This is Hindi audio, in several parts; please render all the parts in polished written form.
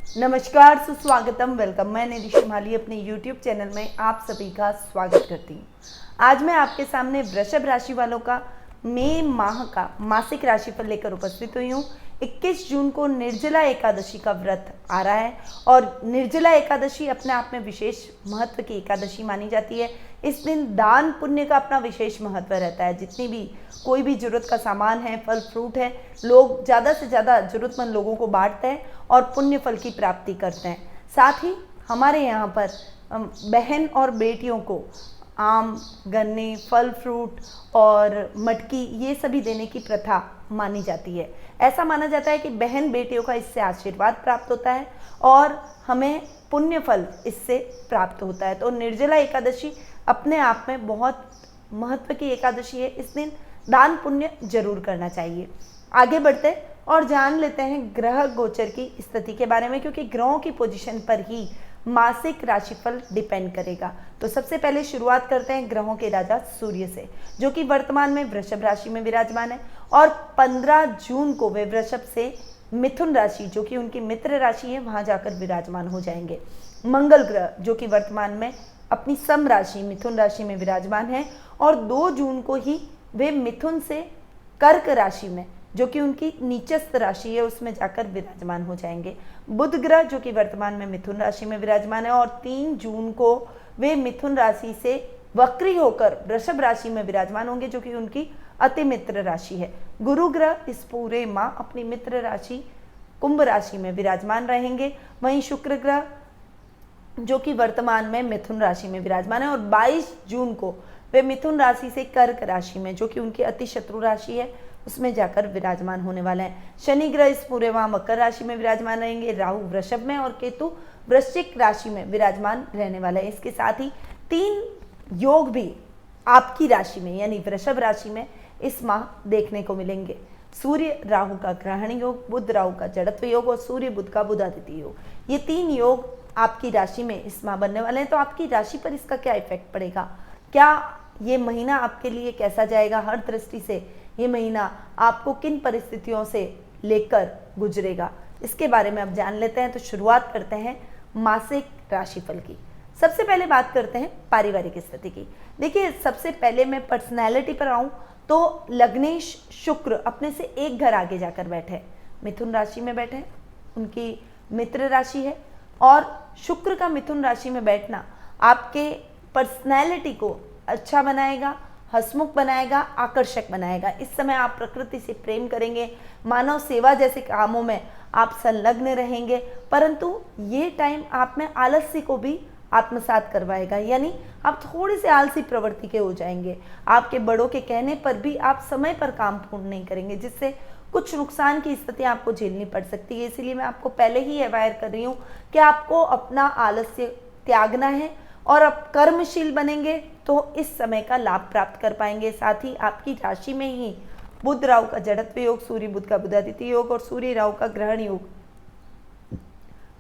नमस्कार, सुस्वागतम, वेलकम। मैं निधि शिमाली अपने YouTube चैनल में आप सभी का स्वागत करती हूँ। आज मैं आपके सामने वृषभ राशि वालों का मई माह का मासिक राशिफल लेकर उपस्थित हुई हूँ। 21 जून को निर्जला एकादशी का व्रत आ रहा है और निर्जला एकादशी अपने आप में विशेष महत्व की एकादशी मानी जाती है। इस दिन दान पुण्य का अपना विशेष महत्व रहता है। जितनी भी कोई भी जरूरत का सामान है, फल फ्रूट है, लोग ज़्यादा से ज़्यादा ज़रूरतमंद लोगों को बांटते हैं और पुण्य फल की प्राप्ति करते हैं। साथ ही हमारे यहाँ पर बहन और बेटियों को आम, गन्ने, फल फ्रूट और मटकी ये सभी देने की प्रथा मानी जाती है। ऐसा माना जाता है कि बहन बेटियों का इससे आशीर्वाद प्राप्त होता है और हमें पुण्य फल इससे प्राप्त होता है। तो निर्जला एकादशी अपने आप में बहुत महत्व की एकादशी है। इस दिन दान पुण्य जरूर करना चाहिए। आगे बढ़ते और जान लेते हैं ग्रह गोचर की स्थिति के बारे में, क्योंकि ग्रहों की पोजीशन पर ही मासिक राशिफल डिपेंड करेगा। तो सबसे पहले शुरुआत करते हैं ग्रहों के राजा सूर्य से, जो कि वर्तमान में वृषभ राशि में विराजमान है और 15 जून को वे वृषभ से मिथुन राशि, जो कि उनकी मित्र राशि है, वहां जाकर विराजमान हो जाएंगे। मंगल ग्रह, जो कि वर्तमान में अपनी सम राशि मिथुन राशि में विराजमान है और 2 जून को ही वे मिथुन से कर्क राशि में, जो कि उनकी नीचस्थ राशि है, उसमें जाकर विराजमान हो जाएंगे। बुध ग्रह, जो कि वर्तमान में मिथुन राशि में विराजमान है और 3 जून को वे मिथुन राशि से वक्री होकर वृषभ राशि में विराजमान होंगे, जो कि उनकी अति मित्र राशि है। गुरु ग्रह इस पूरे माह अपनी मित्र राशि कुंभ राशि में विराजमान रहेंगे। वहीं शुक्र ग्रह, जो कि वर्तमान में मिथुन राशि में विराजमान है और 22 जून को वे मिथुन राशि से कर्क राशि में, जो कि उनकी अति शत्रु राशि है, उसमें जाकर विराजमान होने वाले हैं। शनि ग्रह इस पूरे माह मकर राशि में विराजमान रहेंगे, राहु वृषभ में और केतु वृश्चिक राशि में विराजमान रहने वाला है। इसके साथ ही 3 योग भी आपकी राशि में यानी वृषभ राशि में इस माह देखने को मिलेंगे। सूर्य राहु का ग्रहण योग, बुध राहु का जड़त्व योग और सूर्य बुध का बुधादित्य योग। ये 3 योग आपकी राशि में इस माह बनने वाले हैं। तो आपकी राशि पर इसका क्या इफेक्ट पड़ेगा, क्या ये महीना आपके लिए कैसा जाएगा, हर दृष्टि से ये महीना आपको किन परिस्थितियों से लेकर गुजरेगा, इसके बारे में अब जान लेते हैं। तो शुरुआत करते हैं मासिक राशिफल की। सबसे पहले बात करते हैं पारिवारिक स्थिति की। देखिए, सबसे पहले मैं पर्सनैलिटी पर आऊं तो लग्नेश शुक्र अपने से एक घर आगे जाकर बैठे, मिथुन राशि में बैठे, उनकी मित्र राशि है और शुक्र का मिथुन राशि में बैठना आपके पर्सनैलिटी को अच्छा बनाएगा, हंसमुख बनाएगा, आकर्षक बनाएगा। इस समय आप प्रकृति से प्रेम करेंगे, मानव सेवा जैसे कामों में आप संलग्न रहेंगे, परंतु ये टाइम आप में आलस्य को भी आत्मसात करवाएगा, यानी आप थोड़े से आलसी प्रवृत्ति के हो जाएंगे। आपके बड़ों के कहने पर भी आप समय पर काम पूर्ण नहीं करेंगे, जिससे कुछ नुकसान की स्थिति आपको झेलनी पड़ सकती है। इसीलिए मैं आपको पहले ही अवेयर कर रही हूँ कि आपको अपना आलस्य त्यागना है और आप कर्मशील बनेंगे तो इस समय का लाभ प्राप्त कर पाएंगे। साथ ही आपकी राशि में ही बुध राहु का जड़त्व योग, सूर्य बुध का बुधादित्य योग और सूर्य राहु का ग्रहण योग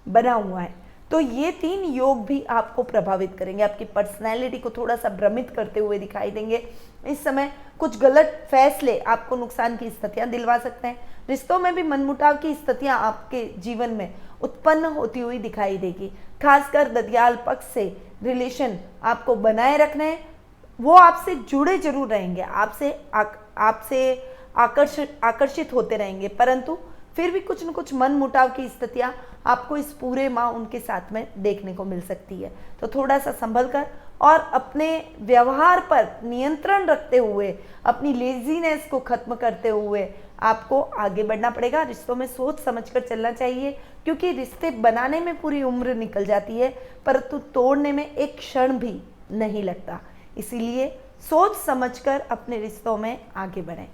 बना हुआ है। तो ये 3 योग भी आपको प्रभावित करेंगे, आपकी पर्सनैलिटी को थोड़ा सा भ्रमित करते हुए दिखाई देंगे। इस समय कुछ गलत फैसले आपको नुकसान की स्थितियां दिलवा सकते हैं। रिश्तों में भी मनमुटाव की स्थितियां आपके जीवन में उत्पन्न होती हुई दिखाई देगी। खासकर ददियाल पक्ष से रिलेशन आपको बनाए रखना है, वो आपसे जुड़े जरूर रहेंगे, आपसे आकर्षित होते रहेंगे, परंतु फिर भी कुछ न कुछ मन मुटाव की स्थितियां आपको इस पूरे माह उनके साथ में देखने को मिल सकती है। तो थोड़ा सा संभल कर और अपने व्यवहार पर नियंत्रण रखते हुए, अपनी लेजीनेस को खत्म करते हुए आपको आगे बढ़ना पड़ेगा। रिश्तों में सोच समझकर चलना चाहिए, क्योंकि रिश्ते बनाने में पूरी उम्र निकल जाती है, परंतु तोड़ने में एक क्षण भी नहीं लगता। इसीलिए सोच समझकर अपने रिश्तों में आगे बढ़ें।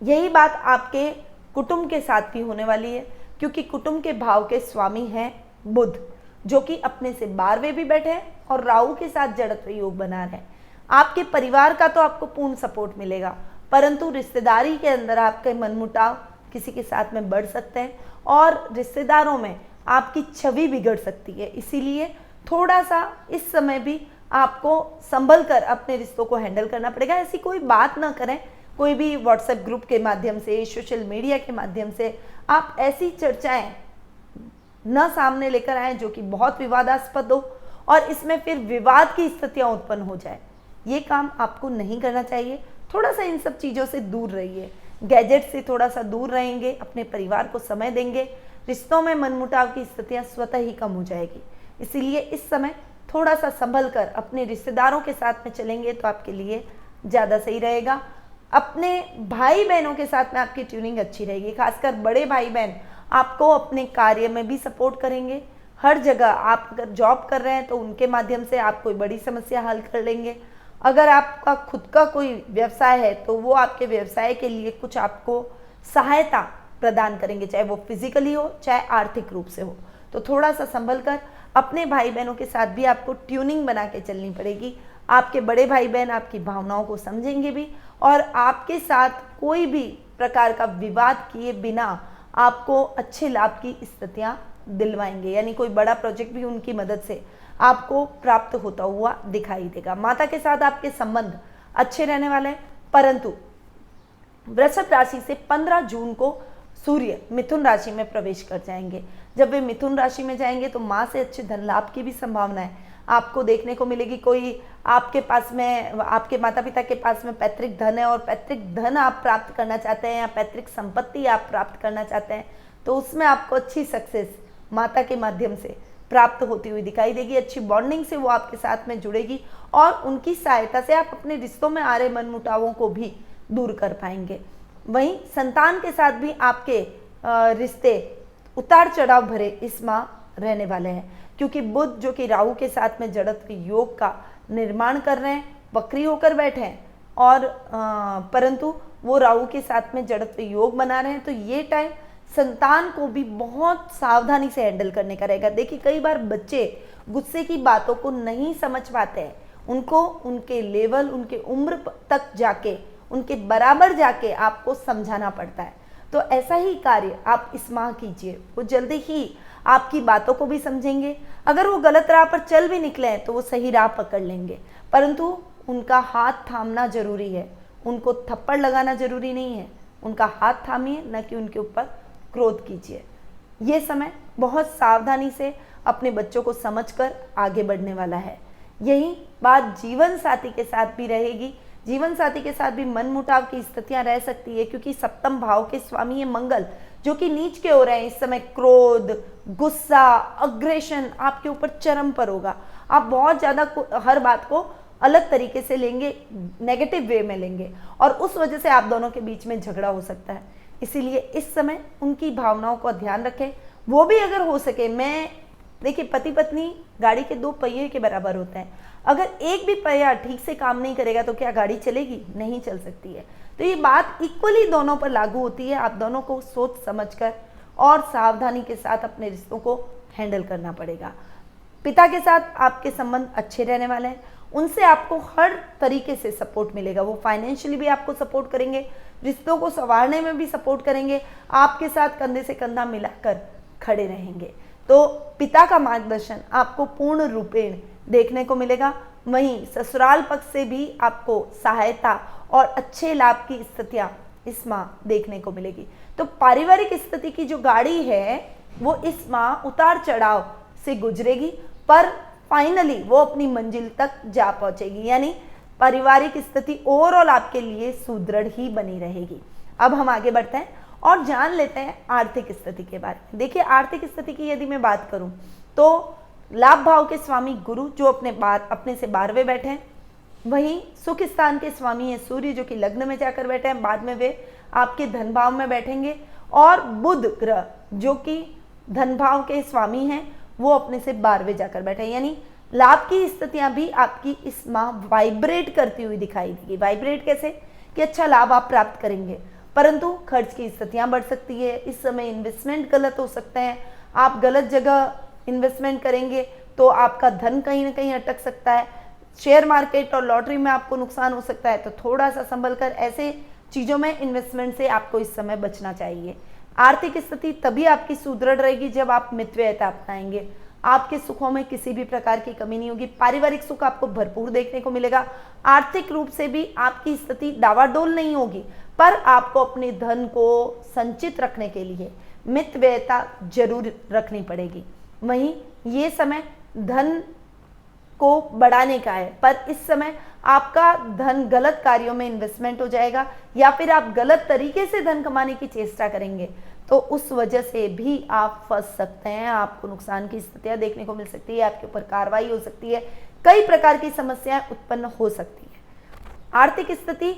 यही बात आपके कुटुंब के साथ भी होने वाली है, क्योंकि कुटुंब के भाव के स्वामी हैं बुध, जो कि अपने से 12वें भी बैठे हैं और राहु के साथ जड़त्व योग बना रहे हैं। आपके परिवार का तो आपको पूर्ण सपोर्ट मिलेगा, परंतु रिश्तेदारी के अंदर आपके मनमुटाव किसी के साथ में बढ़ सकते हैं और रिश्तेदारों में आपकी छवि बिगड़ सकती है। इसीलिए थोड़ा सा इस समय भी आपको संभल कर अपने रिश्तों को हैंडल करना पड़ेगा। ऐसी कोई बात ना करें, कोई भी व्हाट्सएप ग्रुप के माध्यम से, सोशल मीडिया के माध्यम से आप ऐसी चर्चाएं न सामने लेकर आए जो कि बहुत विवादास्पद हो और इसमें फिर विवाद की स्थितियां उत्पन्न हो जाए। ये काम आपको नहीं करना चाहिए। थोड़ा सा इन सब चीज़ों से दूर रहिए, गैजेट से थोड़ा सा दूर रहेंगे, अपने परिवार को समय देंगे, रिश्तों में मनमुटाव की स्थितियां स्वतः ही कम हो जाएगी। इसीलिए इस समय थोड़ा सा संभल कर अपने रिश्तेदारों के साथ में चलेंगे तो आपके लिए ज़्यादा सही रहेगा। अपने भाई बहनों के साथ में आपकी ट्यूनिंग अच्छी रहेगी, खासकर बड़े भाई बहन आपको अपने कार्य में भी सपोर्ट करेंगे। हर जगह आप अगर जॉब कर रहे हैं तो उनके माध्यम से आप कोई बड़ी समस्या हल कर लेंगे। अगर आपका खुद का कोई व्यवसाय है तो वो आपके व्यवसाय के लिए कुछ आपको सहायता प्रदान करेंगे, चाहे वो फिजिकली हो चाहे आर्थिक रूप से हो। तो थोड़ा सा संभल कर अपने भाई बहनों के साथ भी आपको ट्यूनिंग बना के चलनी पड़ेगी। आपके बड़े भाई बहन आपकी भावनाओं को समझेंगे भी और आपके साथ कोई भी प्रकार का विवाद किए बिना आपको अच्छे लाभ की स्थितियां दिलवाएंगे, यानी कोई बड़ा प्रोजेक्ट भी उनकी मदद से आपको प्राप्त होता हुआ दिखाई देगा। माता के साथ आपके संबंध अच्छे रहने वाले हैं, परंतु वृषभ राशि से 15 जून को सूर्य मिथुन राशि में प्रवेश कर जाएंगे। जब वे मिथुन राशि में जाएंगे तो माँ से अच्छे धन लाभ की भी संभावना है आपको देखने को मिलेगी। कोई आपके पास में, आपके माता पिता के पास में पैतृक धन है और पैतृक धन आप प्राप्त करना चाहते हैं या पैतृक संपत्ति आप प्राप्त करना चाहते हैं तो उसमें आपको अच्छी सक्सेस माता के माध्यम से प्राप्त होती हुई दिखाई देगी। अच्छी बॉन्डिंग से वो आपके साथ में जुड़ेगी और उनकी सहायता से आप अपने रिश्तों में आ रहे मनमुटावों को भी दूर कर पाएंगे। वहीं संतान के साथ भी आपके रिश्ते उतार चढ़ाव भरे इस माह रहने वाले हैं, क्योंकि बुध जो कि राहु के साथ में जड़त्व योग का निर्माण कर रहे हैं, वक्री होकर बैठे हैं और परंतु वो राहु के साथ में जड़त्व योग बना रहे हैं। तो ये टाइम संतान को भी बहुत सावधानी से हैंडल करने का रहेगा। देखिए कई बार बच्चे गुस्से की बातों को नहीं समझ पाते हैं, उनको उनके लेवल, उनके उम्र तक जाके, उनके बराबर जाके आपको समझाना पड़ता है। तो ऐसा ही कार्य आप इस माह कीजिए, वो जल्दी ही आपकी बातों को भी समझेंगे। अगर वो गलत राह पर चल भी निकले हैं तो वो सही राह पकड़ लेंगे, परंतु उनका हाथ थामना जरूरी है, उनको थप्पड़ लगाना जरूरी नहीं है। उनका हाथ थामिए, न कि उनके ऊपर क्रोध कीजिए। ये समय बहुत सावधानी से अपने बच्चों को समझकर आगे बढ़ने वाला है। यही बात जीवन साथी के साथ भी रहेगी। जीवन साथी के साथ भी मनमुटाव की स्थितियां रह सकती है, क्योंकि सप्तम भाव के स्वामी है मंगल जो कि नीच के हो रहे हैं। इस समय क्रोध, गुस्सा, अग्रेशन आपके ऊपर चरम पर होगा। आप बहुत ज़्यादा हर बात को अलग तरीके से लेंगे, नेगेटिव वे में लेंगे और उस वजह से आप दोनों के बीच में झगड़ा हो सकता है। इसीलिए इस समय उनकी भावनाओं का ध्यान रखें। वो भी अगर हो सके, मैं देखिए पति पत्नी गाड़ी के 2 पहिए के बराबर होते हैं। अगर एक भी पहिया ठीक से काम नहीं करेगा तो क्या गाड़ी चलेगी? नहीं चल सकती है। तो ये बात इक्वली दोनों पर लागू होती है। आप दोनों को सोच समझकर और सावधानी के साथ अपने रिश्तों को हैंडल करना पड़ेगा। पिता के साथ आपके संबंध अच्छे रहने वाले हैं, उनसे आपको हर तरीके से सपोर्ट मिलेगा। वो फाइनेंशियली भी आपको सपोर्ट करेंगे, रिश्तों को संवारने में भी सपोर्ट करेंगे, आपके साथ कंधे से कंधा मिलाकर खड़े रहेंगे। तो पिता का मार्गदर्शन आपको पूर्ण रूपेण देखने को मिलेगा। वहीं ससुराल पक्ष से भी आपको सहायता और अच्छे लाभ की स्थितियां इस माह देखने को मिलेगी। तो पारिवारिक स्थिति की जो गाड़ी है वो इस माह उतार चढ़ाव से गुजरेगी, पर फाइनली वो अपनी मंजिल तक जा पहुंचेगी, यानी पारिवारिक स्थिति ओवरऑल आपके लिए सुदृढ़ ही बनी रहेगी। अब हम आगे बढ़ते हैं और जान लेते हैं आर्थिक स्थिति के बारे में। देखिए आर्थिक स्थिति की यदि मैं बात करूं तो लाभ भाव के स्वामी गुरु जो अपने से 12वें बैठे हैं, वहीं सुख स्थान के स्वामी है सूर्य जो कि लग्न में जाकर बैठे हैं, बाद में वे आपके धन भाव में बैठेंगे, और बुध ग्रह जो कि धन भाव के स्वामी हैं वो अपने से 12वें जाकर बैठे हैं। यानी लाभ की स्थितियां भी आपकी इस माह वाइब्रेट करती हुई दिखाई देगी। वाइब्रेट कैसे? कि अच्छा लाभ आप प्राप्त करेंगे, परंतु खर्च की स्थितियां बढ़ सकती है। इस समय इन्वेस्टमेंट गलत हो सकते हैं, आप गलत जगह इन्वेस्टमेंट करेंगे तो आपका धन कहीं ना कहीं अटक सकता है। शेयर मार्केट और लॉटरी में आपको नुकसान हो सकता है, तो थोड़ा सा संभल कर ऐसे चीज़ों में इन्वेस्टमेंट से आपको इस समय बचना चाहिए। आर्थिक स्थिति तभी आपकी सुदृढ़ रहेगी जब आप मितव्ययता अपनाएंगे। आपके सुखों में किसी भी प्रकार की कमी नहीं होगी। पारिवारिक सुख आपको भरपूर देखने को मिलेगा। आर्थिक रूप से भी आपकी स्थिति डावाडोल नहीं होगी, पर आपको अपने धन को संचित रखने के लिए मितव्ययता जरूर रखनी पड़ेगी। वहीं ये समय धन को बढ़ाने का है, पर इस समय आपका धन गलत कार्यों में इन्वेस्टमेंट हो जाएगा या फिर आप गलत तरीके से धन कमाने की चेष्टा करेंगे तो उस वजह से भी आप फंस सकते हैं। आपको नुकसान की स्थितियां देखने को मिल सकती है, आपके ऊपर कार्रवाई हो सकती है, कई प्रकार की समस्याएं उत्पन्न हो सकती है। आर्थिक स्थिति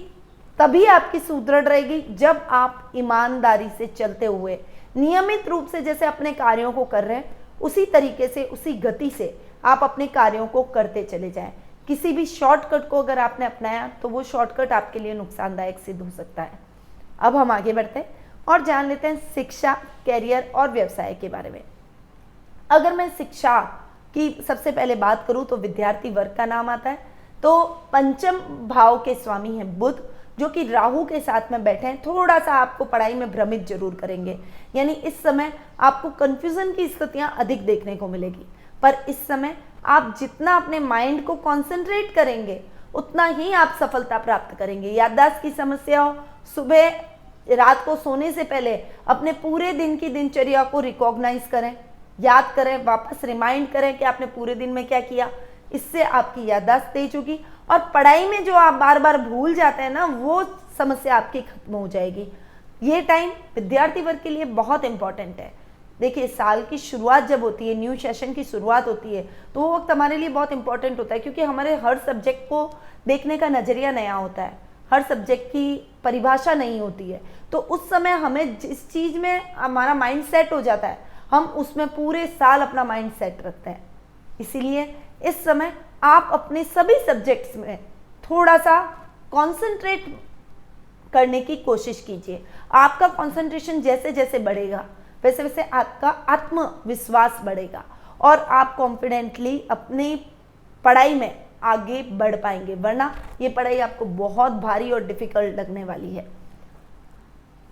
तभी आपकी सुदृढ़ रहेगी जब आप ईमानदारी से चलते हुए नियमित रूप से जैसे अपने कार्यों को कर रहे हैं उसी तरीके से, उसी गति से आप अपने कार्यों को करते चले जाएं। किसी भी शॉर्टकट को अगर आपने अपनाया तो वो शॉर्टकट आपके लिए नुकसानदायक सिद्ध हो सकता है। अब हम आगे बढ़ते हैं और जान लेते हैं शिक्षा, कैरियर और व्यवसाय के बारे में। अगर मैं शिक्षा की सबसे पहले बात करूं तो विद्यार्थी वर्ग का नाम आता है। तो पंचम भाव के स्वामी हैं बुध, जो कि राहु के साथ में बैठे हैं। थोड़ा सा आपको पढ़ाई में भ्रमित जरूर करेंगे, यानी इस समय आपको कंफ्यूजन की स्थितियां अधिक देखने को मिलेगी। पर इस समय आप जितना अपने माइंड को कंसंट्रेट करेंगे उतना ही आप सफलता प्राप्त करेंगे। याददाश्त की समस्या हो, सुबह रात को सोने से पहले अपने पूरे दिन की दिनचर्या को रिकॉग्नाइज करें, याद करें, वापस रिमाइंड करें कि आपने पूरे दिन में क्या किया। इससे आपकी याददाश्त तेज होगी और पढ़ाई में जो आप बार बार भूल जाते हैं ना, वो समस्या आपकी खत्म हो जाएगी। ये टाइम विद्यार्थी वर्ग के लिए बहुत इंपॉर्टेंट है। देखिए, साल की शुरुआत जब होती है, न्यू सेशन की शुरुआत होती है, तो वो वक्त हमारे लिए बहुत इंपॉर्टेंट होता है क्योंकि हमारे हर सब्जेक्ट को देखने का नजरिया नया होता है, हर सब्जेक्ट की परिभाषा नहीं होती है। तो उस समय हमें जिस चीज़ में हमारा माइंड सेट हो जाता है, हम उसमें पूरे साल अपना माइंड सेट रखते हैं। इसीलिए इस समय आप अपने सभी सब्जेक्ट्स में थोड़ा सा कॉन्सेंट्रेट करने की कोशिश कीजिए। आपका कॉन्सेंट्रेशन जैसे जैसे बढ़ेगा वैसे वैसे आपका आत्मविश्वास बढ़ेगा और आप कॉन्फिडेंटली अपनी पढ़ाई में आगे बढ़ पाएंगे, वरना ये पढ़ाई आपको बहुत भारी और डिफिकल्ट लगने वाली है।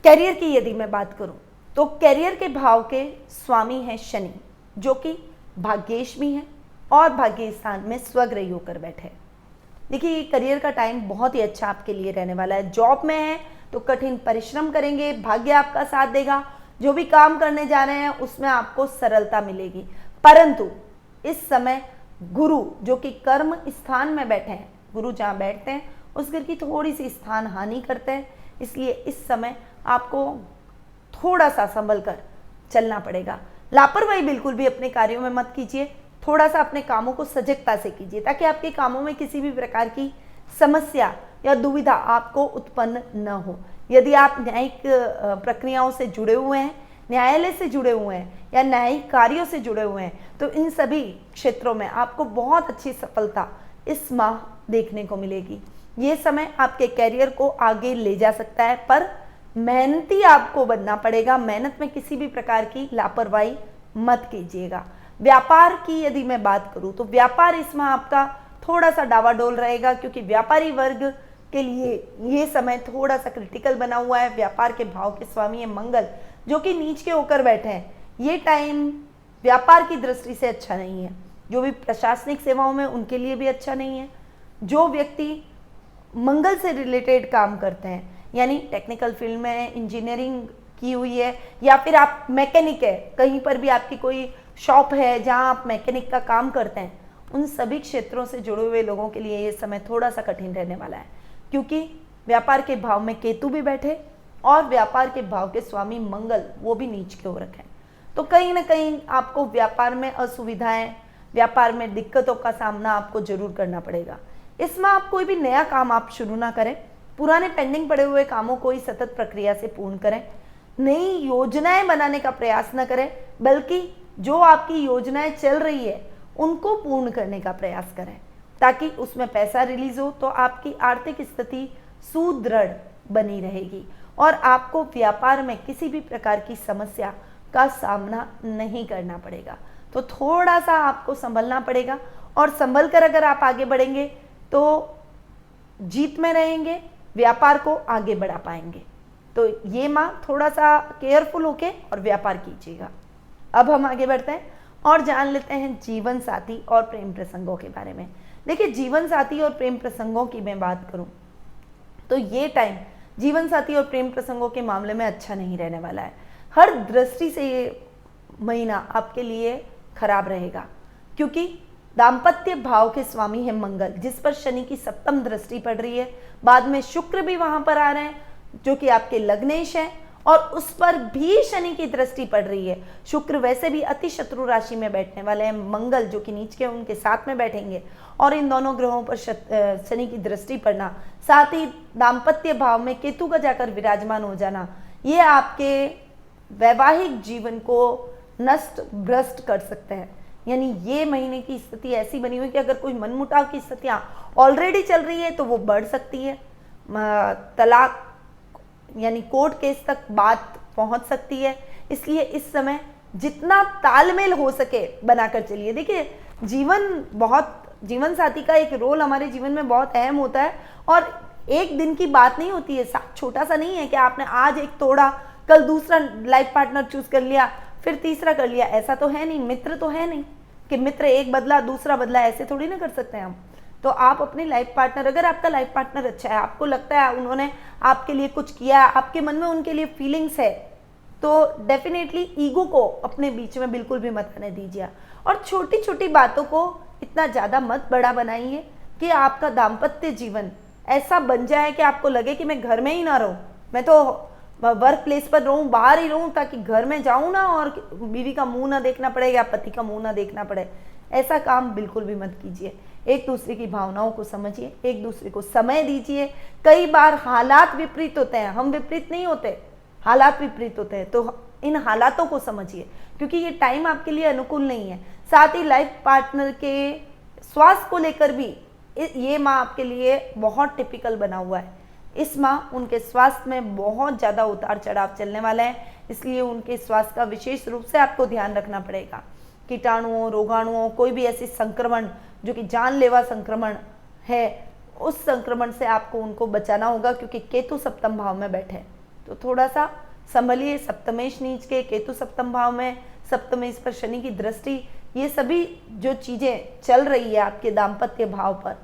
कैरियर की यदि मैं बात करूं तो कैरियर के भाव के स्वामी हैं शनि, जो कि भाग्येश भी हैं और भाग्य स्थान में स्वग्रही होकर बैठे। देखिए, ये करियर का टाइम बहुत ही अच्छा आपके लिए रहने वाला है। जॉब में है तो कठिन परिश्रम करेंगे, भाग्य आपका साथ देगा। जो भी काम करने जा रहे हैं उसमें आपको सरलता मिलेगी। परंतु इस समय गुरु, जो कि कर्म स्थान में बैठे हैं, गुरु जहाँ बैठते हैं उस घर की थोड़ी सी स्थान हानि करते हैं। इसलिए इस समय आपको थोड़ा सा संभल कर चलना पड़ेगा। लापरवाही बिल्कुल भी अपने कार्यों में मत कीजिए। थोड़ा सा अपने कामों को सजगता से कीजिए ताकि आपके कामों में किसी भी प्रकार की समस्या या दुविधा आपको उत्पन्न न हो। यदि आप न्यायिक प्रक्रियाओं से जुड़े हुए हैं, न्यायालय से जुड़े हुए हैं या न्यायिक कार्यों से जुड़े हुए हैं, तो इन सभी क्षेत्रों में आपको बहुत अच्छी सफलता इस माह देखने को मिलेगी। ये समय आपके कैरियर को आगे ले जा सकता है, पर मेहनती आपको बनना पड़ेगा। मेहनत में किसी भी प्रकार की लापरवाही मत कीजिएगा। व्यापार की यदि मैं बात करूं तो व्यापार इस माह आपका थोड़ा सा डावाडोल रहेगा क्योंकि व्यापारी वर्ग के लिए ये समय थोड़ा सा क्रिटिकल बना हुआ है। व्यापार के भाव के स्वामी है मंगल, जो कि नीच के होकर बैठे हैं। ये टाइम व्यापार की दृष्टि से अच्छा नहीं है। जो भी प्रशासनिक सेवाओं में उनके लिए भी अच्छा नहीं है। जो व्यक्ति मंगल से रिलेटेड काम करते हैं, यानी टेक्निकल फील्ड में इंजीनियरिंग की हुई है या फिर आप मैकेनिक है, कहीं पर भी आपकी कोई शॉप है जहां आप मैकेनिक का काम करते हैं, उन सभी क्षेत्रों से जुड़े हुए लोगों के लिए ये समय थोड़ा सा कठिन रहने वाला है क्योंकि व्यापार के भाव में केतु भी बैठे और व्यापार के भाव के स्वामी मंगल वो भी नीच के हो रखे हैं। तो कहीं ना कहीं आपको व्यापार में असुविधाएं, व्यापार में दिक्कतों का सामना आपको जरूर करना पड़ेगा। इसमें आप कोई भी नया काम आप शुरू ना करें, पुराने पेंडिंग पड़े हुए कामों को ही सतत प्रक्रिया से पूर्ण करें। नई योजनाएं बनाने का प्रयास न करें, बल्कि जो आपकी योजनाएं चल रही है उनको पूर्ण करने का प्रयास करें ताकि उसमें पैसा रिलीज हो तो आपकी आर्थिक स्थिति सुदृढ़ बनी रहेगी और आपको व्यापार में किसी भी प्रकार की समस्या का सामना नहीं करना पड़ेगा। तो थोड़ा सा आपको संभलना पड़ेगा और संभल कर अगर आप आगे बढ़ेंगे तो जीत में रहेंगे, व्यापार को आगे बढ़ा पाएंगे। तो ये माह थोड़ा सा केयरफुल होके और व्यापार कीजिएगा। अब हम आगे बढ़ते हैं और जान लेते हैं जीवन साथी और प्रेम प्रसंगों के बारे में। देखिए, जीवन साथी और प्रेम प्रसंगों की मैं बात करूं तो ये टाइम जीवन साथी और प्रेम प्रसंगों के मामले में अच्छा नहीं रहने वाला है। हर दृष्टि से ये महीना आपके लिए खराब रहेगा, क्योंकि दाम्पत्य भाव के स्वामी है मंगल, जिस पर शनि की सप्तम दृष्टि पड़ रही है। बाद में शुक्र भी वहां पर आ रहे हैं जो कि आपके लग्नेश है, और उस पर भी शनि की दृष्टि पड़ रही है। शुक्र वैसे भी अति शत्रु राशि में बैठने वाले हैं, मंगल जो कि नीच के उनके साथ में बैठेंगे, और इन दोनों ग्रहों पर शनि की दृष्टि पड़ना, साथ ही दाम्पत्य भाव में केतु का जाकर विराजमान हो जाना, ये आपके वैवाहिक जीवन को नष्ट भ्रष्ट कर सकते हैं। यानी ये महीने की स्थिति ऐसी बनी हुई कि अगर कोई मनमुटाव की स्थितियां ऑलरेडी चल रही है तो वो बढ़ सकती है, तलाक यानी कोर्ट केस तक बात पहुंच सकती है। इसलिए इस समय जितना तालमेल हो सके बनाकर चलिए। देखिए, जीवन साथी का एक रोल हमारे जीवन में बहुत अहम होता है, और एक दिन की बात नहीं होती है, छोटा सा नहीं है कि आपने आज एक तोड़ा, कल दूसरा लाइफ पार्टनर चूज कर लिया, फिर तीसरा कर लिया, ऐसा तो है नहीं। मित्र तो है नहीं कि मित्र एक बदला दूसरा बदला, ऐसे थोड़ी ना कर सकते हैं हम। तो आप अपनी लाइफ पार्टनर, अगर आपका लाइफ पार्टनर अच्छा है, आपको लगता है उन्होंने आपके लिए कुछ किया, आपके मन में उनके लिए फीलिंग्स है, तो डेफिनेटली ईगो को अपने बीच में बिल्कुल भी मत आने दीजिए, और छोटी छोटी बातों को इतना ज़्यादा मत बड़ा बनाइए कि आपका दाम्पत्य जीवन ऐसा बन जाए कि आपको लगे कि मैं घर में ही ना रहूँ, मैं तो वर्क प्लेस पर रहूँ, बाहर ही रहूँ, ताकि घर में जाऊँ ना और बीवी का मुंह ना देखना पड़े या पति का मुंह ना देखना पड़े। ऐसा काम बिल्कुल भी मत कीजिए। एक दूसरे की भावनाओं को समझिए, एक दूसरे को समय दीजिए। कई बार हालात विपरीत होते हैं, हम विपरीत नहीं होते, हालात विपरीत होते हैं, तो इन हालातों को समझिए, क्योंकि ये टाइम आपके लिए अनुकूल नहीं है। साथ ही लाइफ पार्टनर के स्वास्थ्य को लेकर भी ये माह आपके लिए बहुत टिपिकल बना हुआ है। इस माह उनके स्वास्थ्य में बहुत ज़्यादा उतार चढ़ाव चलने वाला है, इसलिए उनके स्वास्थ्य का विशेष रूप से आपको ध्यान रखना पड़ेगा। कीटाणुओं, रोगाणुओं, कोई भी ऐसी संक्रमण जो कि जानलेवा संक्रमण है, उस संक्रमण से आपको उनको बचाना होगा, क्योंकि केतु सप्तम भाव में बैठे हैं। तो थोड़ा सा संभलिए। सप्तमेश नीच के, केतु सप्तम भाव में, सप्तमेश पर शनि की दृष्टि, ये सभी जो चीज़ें चल रही है आपके दाम्पत्य भाव पर,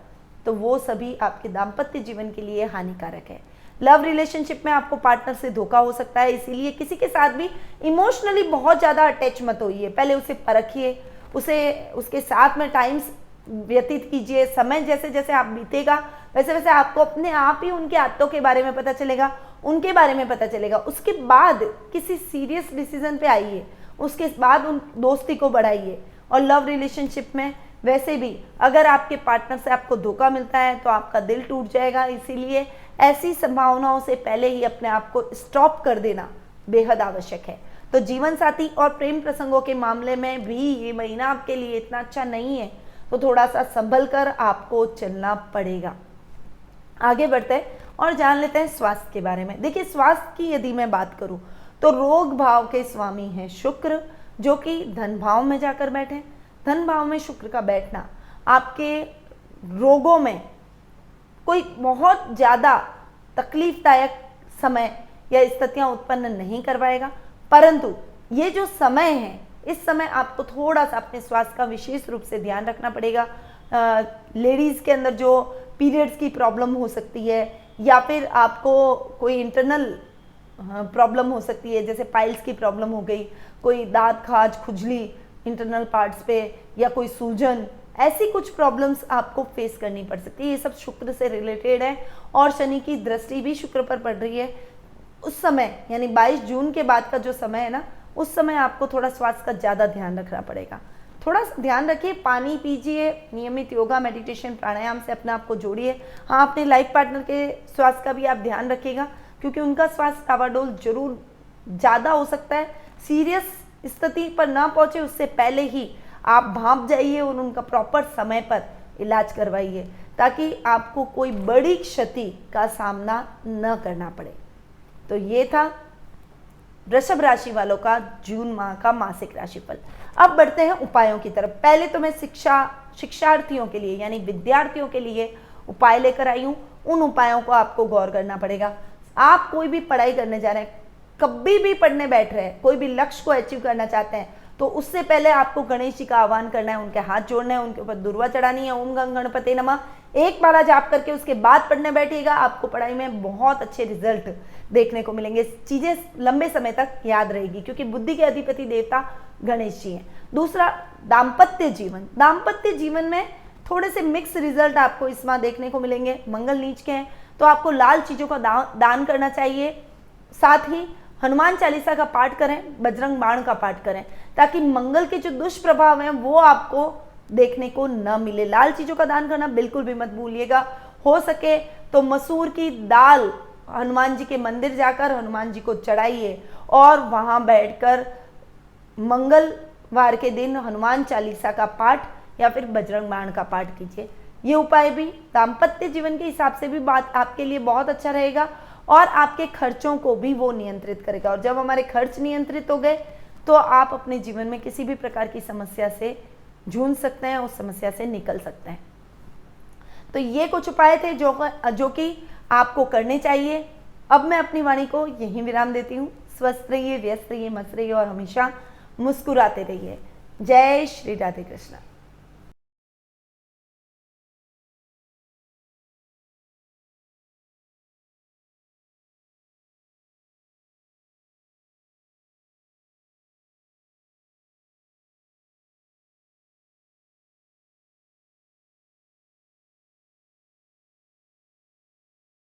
तो वो सभी आपके दाम्पत्य जीवन के लिए हानिकारक है। लव रिलेशनशिप में आपको पार्टनर से धोखा हो सकता है, इसीलिए किसी के साथ भी इमोशनली बहुत ज़्यादा अटैच मत होइए। पहले उसे परखिए, उसके साथ में टाइम व्यतीत कीजिए। समय जैसे जैसे आप बीतेगा वैसे वैसे आपको अपने आप ही उनके आदतों के बारे में पता चलेगा, उनके बारे में पता चलेगा। उसके बाद किसी सीरियस डिसीजन पे आइए, उसके बाद उन दोस्ती को बढ़ाइए। और लव रिलेशनशिप में वैसे भी अगर आपके पार्टनर से आपको धोखा मिलता है तो आपका दिल टूट जाएगा, इसीलिए ऐसी संभावनाओं से पहले ही अपने आप को स्टॉप कर देना बेहद आवश्यक है। तो जीवन साथी और प्रेम प्रसंगों के मामले में भी ये महीना आपके लिए इतना अच्छा नहीं है, तो थोड़ा सा संभल कर आपको चलना पड़ेगा। आगे बढ़ते हैं और जान लेते हैं स्वास्थ्य के बारे में। देखिए, स्वास्थ्य की यदि मैं बात करूं तो रोग भाव के स्वामी हैं शुक्र, जो कि धन भाव में जाकर बैठे। धन भाव में शुक्र का बैठना आपके रोगों में कोई बहुत ज़्यादा तकलीफदायक समय या स्थितियां उत्पन्न नहीं करवाएगा, परंतु ये जो समय है, इस समय आपको थोड़ा सा अपने स्वास्थ्य का विशेष रूप से ध्यान रखना पड़ेगा। लेडीज़ के अंदर जो पीरियड्स की प्रॉब्लम हो सकती है, या फिर आपको कोई इंटरनल प्रॉब्लम हो सकती है, जैसे पाइल्स की प्रॉब्लम हो गई, कोई दांत खाज, खुजली इंटरनल पार्ट्स पे, या कोई सूजन, ऐसी कुछ प्रॉब्लम्स आपको फेस करनी पड़ सकती है। ये सब शुक्र से रिलेटेड है, और शनि की दृष्टि भी शुक्र पर पड़ रही है। उस समय यानी 22 जून के बाद का जो समय है ना, उस समय आपको थोड़ा स्वास्थ्य का ज़्यादा ध्यान रखना पड़ेगा। थोड़ा ध्यान रखिए, पानी पीजिए, नियमित योगा, मेडिटेशन, प्राणायाम से अपने आप को जोड़िए। हाँ, अपने लाइफ पार्टनर के स्वास्थ्य का भी आप ध्यान रखिएगा, क्योंकि उनका स्वास्थ्य डावाडोल जरूर ज़्यादा हो सकता है। सीरियस स्थिति पर ना पहुँचे उससे पहले ही आप भाप जाइए और उनका प्रॉपर समय पर इलाज करवाइए, ताकि आपको कोई बड़ी क्षति का सामना न करना पड़े। तो ये था वृषभ राशि वालों का जून माह का मासिक राशिफल। अब बढ़ते हैं उपायों की तरफ। पहले तो मैं शिक्षार्थियों के लिए यानी विद्यार्थियों के लिए उपाय लेकर आई हूँ। उन उपायों को आपको गौर करना पड़ेगा। आप कोई भी पढ़ाई करने जा रहे हैं, कभी भी पढ़ने बैठ रहे हैं, कोई भी लक्ष्य को अचीव करना चाहते हैं, तो उससे पहले आपको गणेश जी का आह्वान करना है, उनके हाथ जोड़ना है, उनके ऊपर दुर्वा चढ़ानी है, ओम गं गणपते नमः एक बार जाप करके उसके बाद पढ़ने बैठिएगा। आपको पढ़ाई में बहुत अच्छे रिजल्ट देखने को मिलेंगे, चीजें लंबे समय तक याद रहेगी, क्योंकि बुद्धि के अधिपति देवता गणेश जी हैं। दूसरा, दाम्पत्य जीवन। दाम्पत्य जीवन में थोड़े से मिक्स रिजल्ट आपको इस माह देखने को मिलेंगे। मंगल नीच के हैं तो आपको लाल चीजों का दान करना चाहिए। साथ ही हनुमान चालीसा का पाठ करें, बजरंग बाण का पाठ करें, ताकि मंगल के जो दुष्प्रभाव हैं वो आपको देखने को न मिले। लाल चीजों का दान करना बिल्कुल भी मत भूलिएगा। हो सके तो मसूर की दाल हनुमान जी के मंदिर जाकर हनुमान जी को चढ़ाइए और वहां बैठकर मंगलवार के दिन हनुमान चालीसा का पाठ या फिर बजरंग बाण का पाठ कीजिए। ये उपाय भी दाम्पत्य जीवन के हिसाब से भी बात आपके लिए बहुत अच्छा रहेगा और आपके खर्चों को भी वो नियंत्रित करेगा। और जब हमारे खर्च नियंत्रित हो गए तो आप अपने जीवन में किसी भी प्रकार की समस्या से जूझ सकते हैं, उस समस्या से निकल सकते हैं। तो ये कुछ उपाय थे जो कि आपको करने चाहिए। अब मैं अपनी वाणी को यहीं विराम देती हूँ। स्वस्थ रहिए, व्यस्त रहिए, मस्त रहिए और हमेशा मुस्कुराते रहिए। जय श्री राधे कृष्ण।